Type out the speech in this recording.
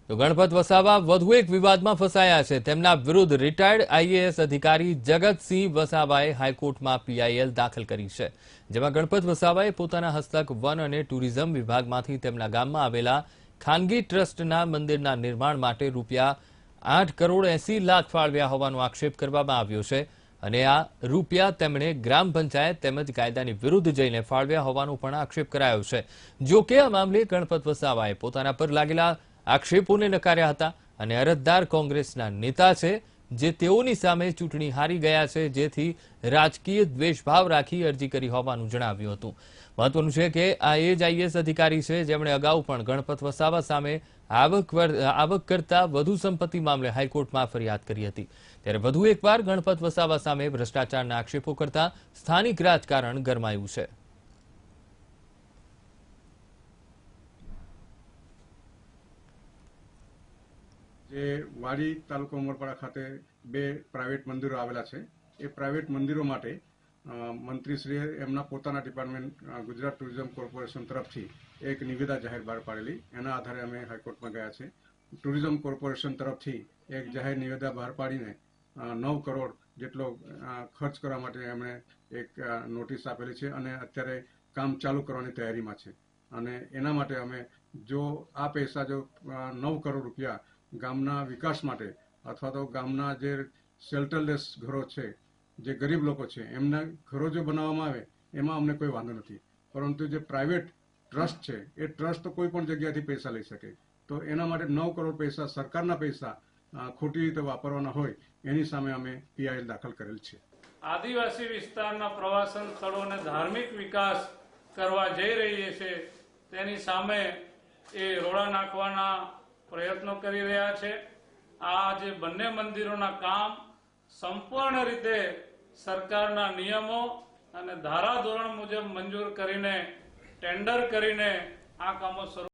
તો ગણપત વસાવા વધુ એક વિવાદમાં ફસાયા છે। તેમના વિરુદ્ધ રિટાયર્ડ આઈએએસ અધિકારી જગતસિંહ વસાવાએ હાઈકોર્ટમાં પીઆઈએલ દાખલ કરી છે, જેમાં ગણપત વસાવાએ પોતાના હસ્તક વન અને ટુરિઝમ વિભાગમાંથી તેમના ગામમાં આવેલા ખાનગી ટ્રસ્ટના મંદિરના નિર્માણ માટે રૂપિયા 8 કરોડ 80 લાખ ફાળવ્યા હોવાનો આક્ષેપ કરવામાં આવ્યો છે અને આ રૂપિયા તેમણે ગ્રામ પંચાયત તેમજ કાયદાની વિરુદ્ધ જઈને ફાળવ્યા હોવાનો પણ આક્ષેપ કરાયો છે। જો કે આ મામલે ગણપત વસાવાએ પોતાના પર લાગેલા આક્ષેપોને નકાર્યા હતા અને અરજદાર કોંગ્રેસના નેતા છે, જે તેઓની સામે ચૂંટણી હારી ગયા છે, જેથી રાજકીય દ્વેષભાવ રાખી અરજી કરી હોવાનું જણાવ્યું હતું। મહત્વનું છે કે આ એ જ આઈએએસ અધિકારી છે, જેમણે અગાઉ પણ ગણપત વસાવા સામે આવક કરતા વધુ સંપત્તિ મામલે હાઈકોર્ટમાં ફરિયાદ કરી હતી। ત્યારે વધુ એકવાર ગણપત વસાવા સામે ભ્રષ્ટાચારના આક્ષેપો કરતા સ્થાનિક રાજકારણ ગરમાયું છે। જે વાડી તાલુકો ઉમરપાડા ખાતે 2 પ્રાઇવેટ મંદિરો આવેલા છે। એ પ્રાઇવેટ મંદિરો માટે મંત્રીશ્રીએ એમના પોતાના ડિપાર્ટમેન્ટ ગુજરાત ટુરિઝમ કોર્પોરેશન તરફથી એક નિવેદન જાહેર બહાર પાડેલી। એના આધારે અમે હાઈકોર્ટમાં ગયા છે। ટુરિઝમ કોર્પોરેશન તરફથી એક જાહેર નિવેદન બહાર પાડીને 9 કરોડ જેટલો ખર્ચ કરવા માટે એમણે એક નોટિસ આપેલી છે અને અત્યારે કામ ચાલુ કરવાની તૈયારીમાં છે। અને એના માટે અમે જો આ પૈસા જો 9 કરોડ રૂપિયા ગામના વિકાસ માટે અથવા તો ગામના જે શેલ્ટરલેસ ઘરો છે, જે ગરીબ લોકો છે, એમના ઘરો જો બનાવવામાં આવે એમાં અમને કોઈ વાંધો નથી, પરંતુ જે પ્રાઇવેટ ટ્રસ્ટ છે એ ટ્રસ્ટ કોઈ પણ જગ્યાથી પૈસા લઈ શકે, તો એના માટે 9 કરોડ પૈસા સરકારના પૈસા ખોટી રીતે વાપરવાના હોય એની સામે અમે પીઆઈએલ દાખલ કરેલ છે। આદિવાસી વિસ્તારના પ્રવાસન સ્થળોને ધાર્મિક વિકાસ કરવા જઈ રહી છે, તેની સામે એ રોડા નાખવાના પ્રયત્નો કરી રહ્યા છે। આ જે બંને મંદિરોના કામ સંપૂર્ણ રીતે સરકારના નિયમો અને ધારાધોરણ મુજબ મંજૂર કરીને ટેન્ડર કરીને આ કામો શરૂ